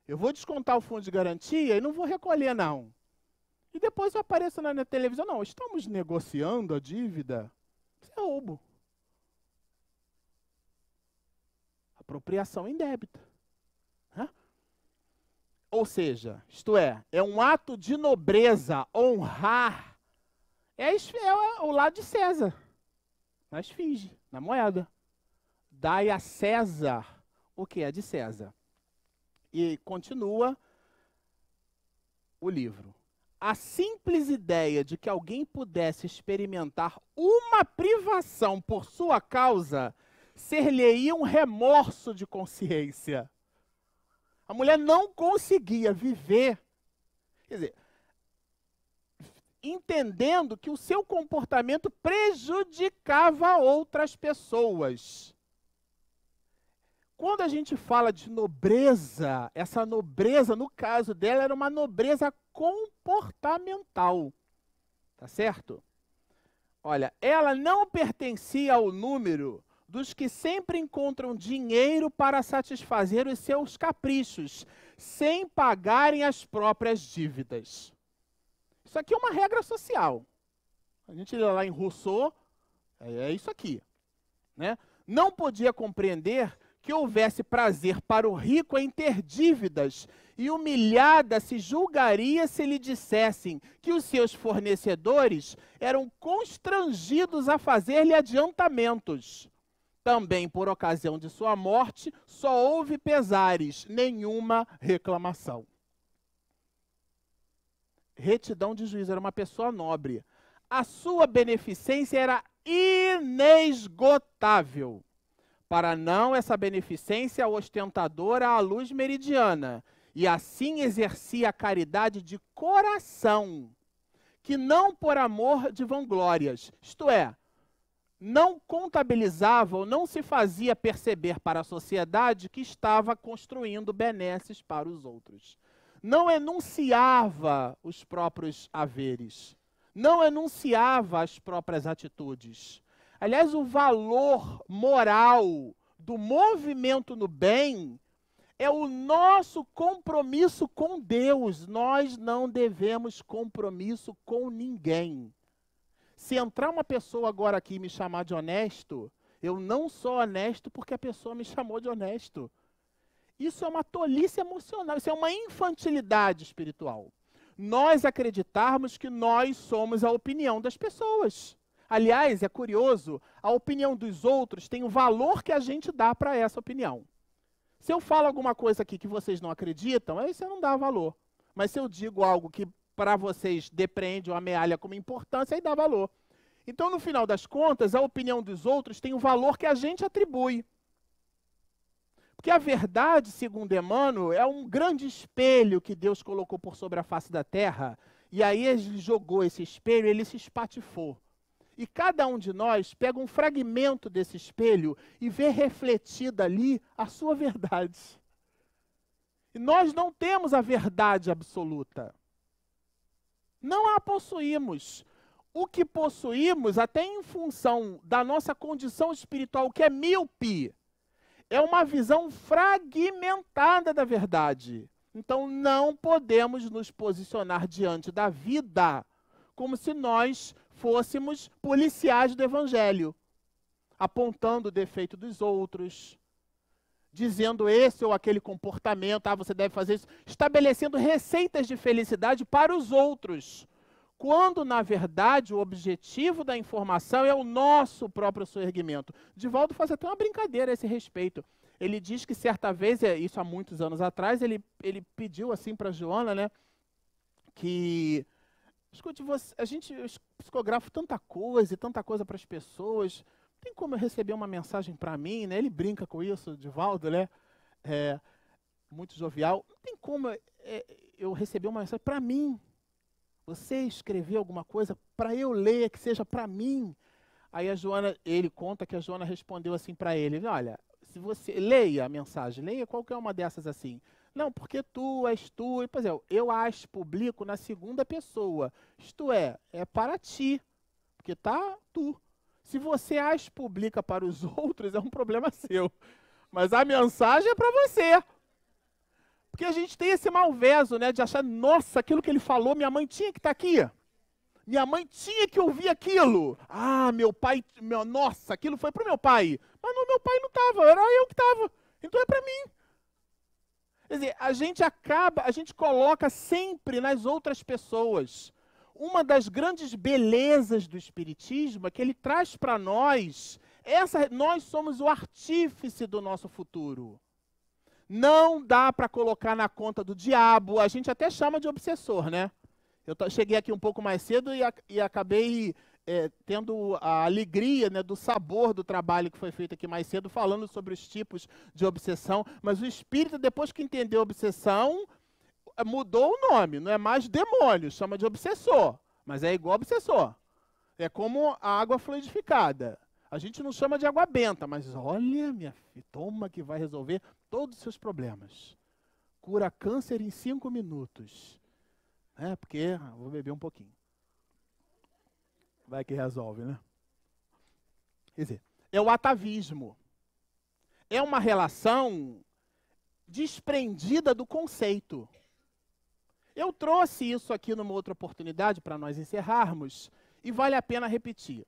C: Eu vou descontar o fundo de garantia e não vou recolher, não. E depois eu apareço na televisão, não, estamos negociando a dívida. Isso é roubo. Apropriação indébita. Ou seja, isto é um ato de nobreza, honrar. É o lado de César, na esfinge, na moeda. Dai a César o que é de César. E continua o livro. A simples ideia de que alguém pudesse experimentar uma privação por sua causa ser-lhe-ia um remorso de consciência. A mulher não conseguia viver, quer dizer, entendendo que o seu comportamento prejudicava outras pessoas. quando a gente fala de nobreza, essa nobreza, no caso dela, era uma nobreza comportamental. Tá certo? Olha, ela não pertencia ao número dos que sempre encontram dinheiro para satisfazer os seus caprichos, sem pagarem as próprias dívidas. Isso aqui é uma regra social. A gente lê lá em Rousseau, é isso aqui, né? Não podia compreender que houvesse prazer para o rico em ter dívidas, e humilhada se julgaria se lhe dissessem que os seus fornecedores eram constrangidos a fazer-lhe adiantamentos. Também por ocasião de sua morte, só houve pesares, nenhuma reclamação. Retidão de juízo, era uma pessoa nobre. A sua beneficência era inesgotável. Para não essa beneficência ostentadora à luz meridiana, e assim exercia a caridade de coração, que não por amor de vanglórias, isto é, não contabilizava ou não se fazia perceber para a sociedade que estava construindo benesses para os outros. Não enunciava os próprios haveres, não enunciava as próprias atitudes. Aliás, o valor moral do movimento no bem é o nosso compromisso com Deus. Nós não devemos compromisso com ninguém. Se entrar uma pessoa agora aqui e me chamar de honesto, eu não sou honesto porque a pessoa me chamou de honesto. Isso é uma tolice emocional, isso é uma infantilidade espiritual. Nós acreditarmos que nós somos a opinião das pessoas. Aliás, é curioso, a opinião dos outros tem o valor que a gente dá para essa opinião. Se eu falo alguma coisa aqui que vocês não acreditam, aí você não dá valor. Mas se eu digo algo que para vocês depreende ou amealha como importância, aí dá valor. Então, no final das contas, a opinião dos outros tem o valor que a gente atribui. Porque a verdade, segundo Emmanuel, é um grande espelho que Deus colocou por sobre a face da terra, e aí ele jogou esse espelho e ele se espatifou. E cada um de nós pega um fragmento desse espelho e vê refletida ali a sua verdade. E nós não temos a verdade absoluta. Não a possuímos. O que possuímos, até em função da nossa condição espiritual, que é míope, é uma visão fragmentada da verdade. Então não podemos nos posicionar diante da vida como se nós fôssemos policiais do Evangelho, apontando o defeito dos outros, dizendo esse ou aquele comportamento, você deve fazer isso, estabelecendo receitas de felicidade para os outros, quando, na verdade, o objetivo da informação é o nosso próprio soerguimento. Divaldo faz até uma brincadeira a esse respeito. Ele diz que certa vez, isso há muitos anos atrás, ele pediu assim para a Joana, né, que... Escute, a gente psicografa tanta coisa para as pessoas. Não tem como eu receber uma mensagem para mim, né? Ele brinca com isso, Divaldo, né? Muito jovial. Não tem como eu receber uma mensagem para mim. Você escrever alguma coisa para eu ler, que seja para mim. Aí ele conta que a Joana respondeu assim para ele: olha, se você leia a mensagem, leia qualquer uma dessas assim. Não, porque tu és tu, e, pois é, eu as publico na segunda pessoa, isto é para ti, porque tá tu. Se você as publica para os outros, é um problema seu, mas a mensagem é para você. Porque a gente tem esse malveso, né, de achar, nossa, aquilo que ele falou, minha mãe tinha que estar aqui. Minha mãe tinha que ouvir aquilo. Ah, meu pai, nossa, aquilo foi para o meu pai. Mas não, meu pai não estava, era eu que estava, então é para mim. Quer dizer, a gente coloca sempre nas outras pessoas. Uma das grandes belezas do Espiritismo é que ele traz para nós, nós somos o artífice do nosso futuro. Não dá para colocar na conta do diabo, a gente até chama de obsessor, né? Eu cheguei aqui um pouco mais cedo e acabei tendo a alegria, né, do sabor do trabalho que foi feito aqui mais cedo, falando sobre os tipos de obsessão. Mas o espírito, depois que entendeu obsessão, mudou o nome. Não é mais demônio, chama de obsessor. Mas é igual obsessor. É como a água fluidificada. A gente não chama de água benta, mas olha, minha filha, toma que vai resolver todos os seus problemas. Cura câncer em 5 minutos. Porque vou beber um pouquinho. Vai que resolve, né? Quer dizer, é o atavismo. É uma relação desprendida do conceito. Eu trouxe isso aqui numa outra oportunidade para nós encerrarmos e vale a pena repetir.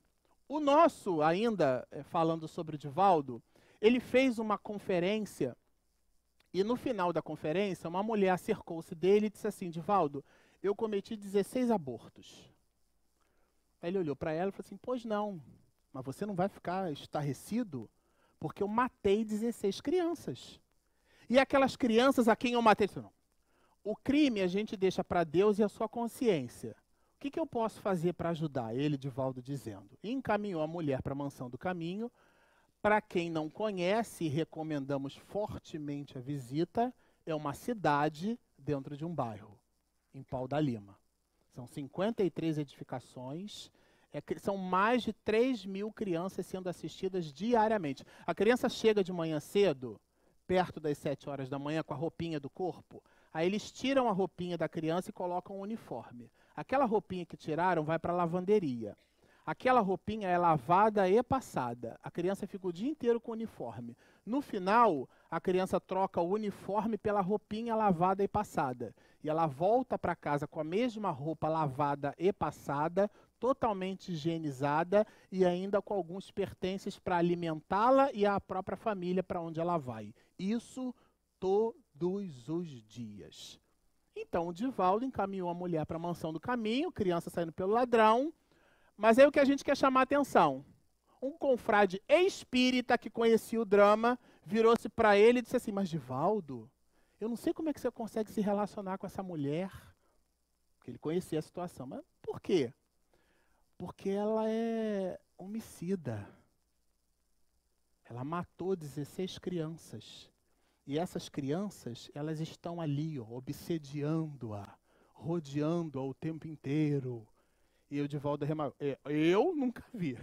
C: O nosso, ainda falando sobre o Divaldo, ele fez uma conferência e no final da conferência uma mulher acercou-se dele e disse assim: Divaldo, eu cometi 16 abortos. Aí ele olhou para ela e falou assim: pois não, mas você não vai ficar estarrecido porque eu matei 16 crianças. E aquelas crianças a quem eu matei, não. O crime a gente deixa para Deus e a sua consciência. O que eu posso fazer para ajudar? Ele, Divaldo, dizendo. E encaminhou a mulher para a Mansão do Caminho. Para quem não conhece, recomendamos fortemente a visita. É uma cidade dentro de um bairro, em Pau da Lima. São 53 edificações. São mais de 3.000 crianças sendo assistidas diariamente. A criança chega de manhã cedo, perto das 7 horas da manhã, com a roupinha do corpo. Aí eles tiram a roupinha da criança e colocam um uniforme. Aquela roupinha que tiraram vai para a lavanderia. Aquela roupinha é lavada e passada. A criança fica o dia inteiro com o uniforme. No final, a criança troca o uniforme pela roupinha lavada e passada. E ela volta para casa com a mesma roupa lavada e passada, totalmente higienizada e ainda com alguns pertences para alimentá-la e a própria família para onde ela vai. Isso todos os dias. Então o Divaldo encaminhou a mulher para a Mansão do Caminho, criança saindo pelo ladrão, mas aí o que a gente quer chamar a atenção? Um confrade espírita que conhecia o drama, virou-se para ele e disse assim: mas Divaldo, eu não sei como é que você consegue se relacionar com essa mulher, porque ele conhecia a situação. Mas por quê? Porque ela é homicida. Ela matou 16 crianças. E essas crianças, elas estão ali, obsediando-a, rodeando-a o tempo inteiro. E o Divaldo arrematou. Eu nunca vi.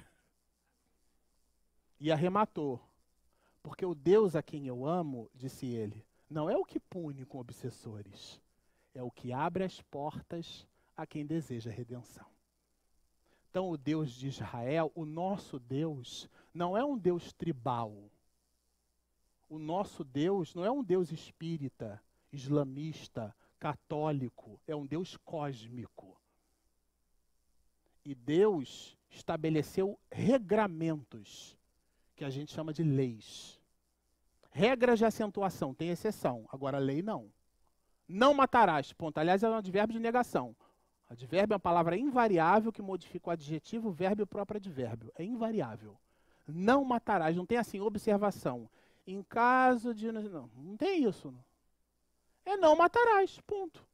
C: E arrematou. Porque o Deus a quem eu amo, disse ele, não é o que pune com obsessores, é o que abre as portas a quem deseja redenção. Então o Deus de Israel, o nosso Deus, não é um Deus tribal. O nosso Deus não é um Deus espírita, islamista, católico, é um Deus cósmico. E Deus estabeleceu regramentos, que a gente chama de leis. Regras de acentuação, tem exceção, agora lei não. Não matarás, ponto. Aliás, é um advérbio de negação. Advérbio é uma palavra invariável que modifica o adjetivo, o verbo e o próprio advérbio. É invariável. Não matarás, não tem assim, observação. Em caso de... Não tem isso. É não matarás, ponto.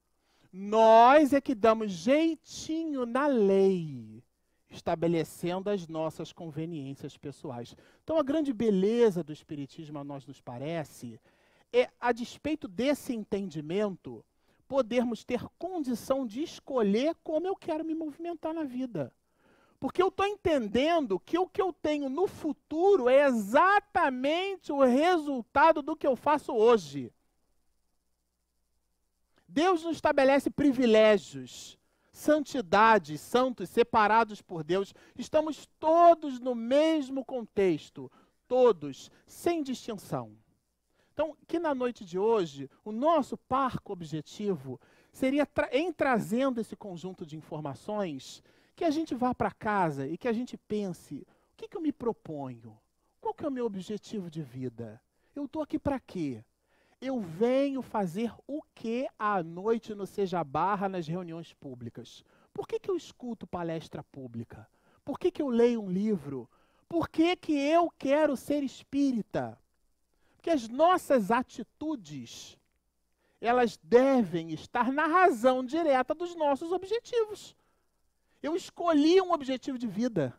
C: Nós é que damos jeitinho na lei, estabelecendo as nossas conveniências pessoais. Então a grande beleza do Espiritismo, a nós nos parece, é, a despeito desse entendimento, podermos ter condição de escolher como eu quero me movimentar na vida. Porque eu estou entendendo que o que eu tenho no futuro é exatamente o resultado do que eu faço hoje. Deus não estabelece privilégios, santidade, santos separados por Deus. Estamos todos no mesmo contexto, todos, sem distinção. Então, que na noite de hoje, o nosso parco objetivo seria, em trazendo esse conjunto de informações, que a gente vá para casa e que a gente pense, o que eu me proponho? Qual que é o meu objetivo de vida? Eu estou aqui para quê? Eu venho fazer o que à noite no Seja Barra, nas reuniões públicas? Por que eu escuto palestra pública? Por que eu leio um livro? Por que eu quero ser espírita? Porque as nossas atitudes, elas devem estar na razão direta dos nossos objetivos. Eu escolhi um objetivo de vida.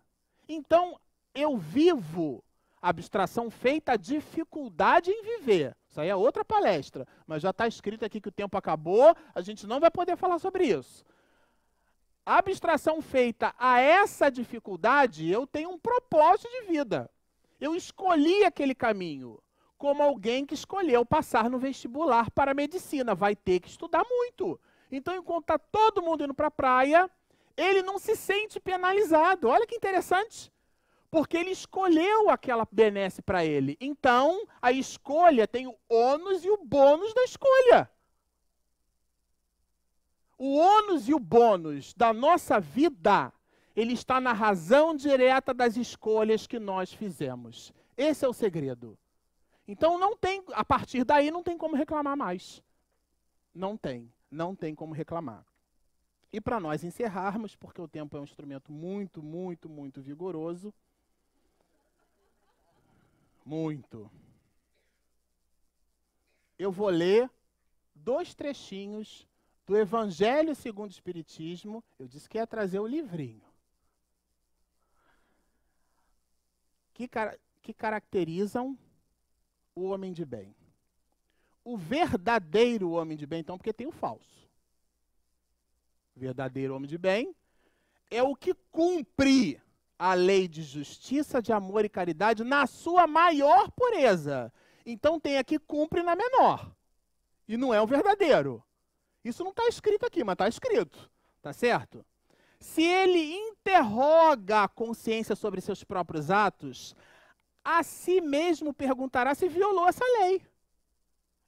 C: Então, eu vivo a abstração feita a dificuldade em viver. Isso aí é outra palestra, mas já está escrito aqui que o tempo acabou, a gente não vai poder falar sobre isso. A abstração feita a essa dificuldade, eu tenho um propósito de vida. Eu escolhi aquele caminho, como alguém que escolheu passar no vestibular para a medicina. Vai ter que estudar muito. Então, enquanto está todo mundo indo para a praia, ele não se sente penalizado. Olha que interessante. Porque ele escolheu aquela benesse para ele. Então, a escolha tem o ônus e o bônus da escolha. O ônus e o bônus da nossa vida, ele está na razão direta das escolhas que nós fizemos. Esse é o segredo. Então, não tem, a partir daí, não tem como reclamar mais. Não tem como reclamar. E para nós encerrarmos, porque o tempo é um instrumento muito, muito, muito vigoroso. Muito. Eu vou ler 2 trechinhos do Evangelho segundo o Espiritismo. Eu disse que ia trazer o livrinho. Que caracterizam o homem de bem. O verdadeiro homem de bem, então, porque tem o falso. O verdadeiro homem de bem é o que cumpre a lei de justiça, de amor e caridade na sua maior pureza. Então tem a que cumpre na menor. E não é o verdadeiro. Isso não está escrito aqui, mas está escrito. Tá certo? Se ele interroga a consciência sobre seus próprios atos, a si mesmo perguntará se violou essa lei.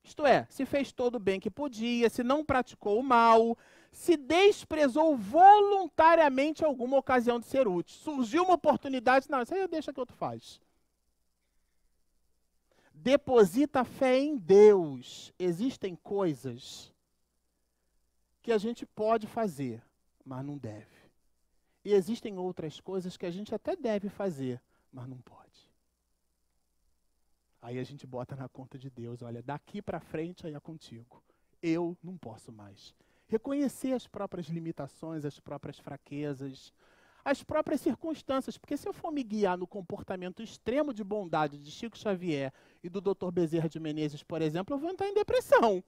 C: Isto é, se fez todo o bem que podia, se não praticou o mal, se desprezou voluntariamente alguma ocasião de ser útil. Surgiu uma oportunidade, não, isso aí deixa que outro faz. Deposita fé em Deus. Existem coisas que a gente pode fazer, mas não deve. E existem outras coisas que a gente até deve fazer, mas não pode. Aí a gente bota na conta de Deus, olha, daqui para frente aí é contigo. Eu não posso mais. Reconhecer as próprias limitações, as próprias fraquezas, as próprias circunstâncias. Porque se eu for me guiar no comportamento extremo de bondade de Chico Xavier e do Dr. Bezerra de Menezes, por exemplo, eu vou entrar em depressão.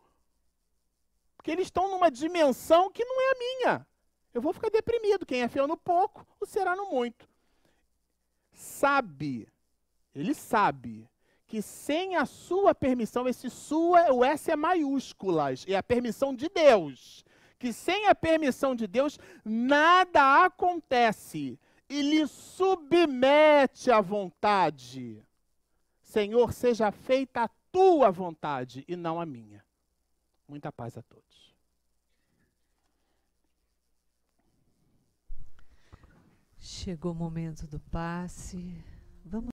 C: Porque eles estão numa dimensão que não é a minha. Eu vou ficar deprimido. Quem é fiel no pouco, o será no muito. Ele sabe que sem a sua permissão, esse sua, o S é maiúsculas, é a permissão de Deus. Que sem a permissão de Deus, nada acontece e lhe submete à vontade. Senhor, seja feita a tua vontade e não a minha. Muita paz a todos.
A: Chegou o momento do passe. Vamos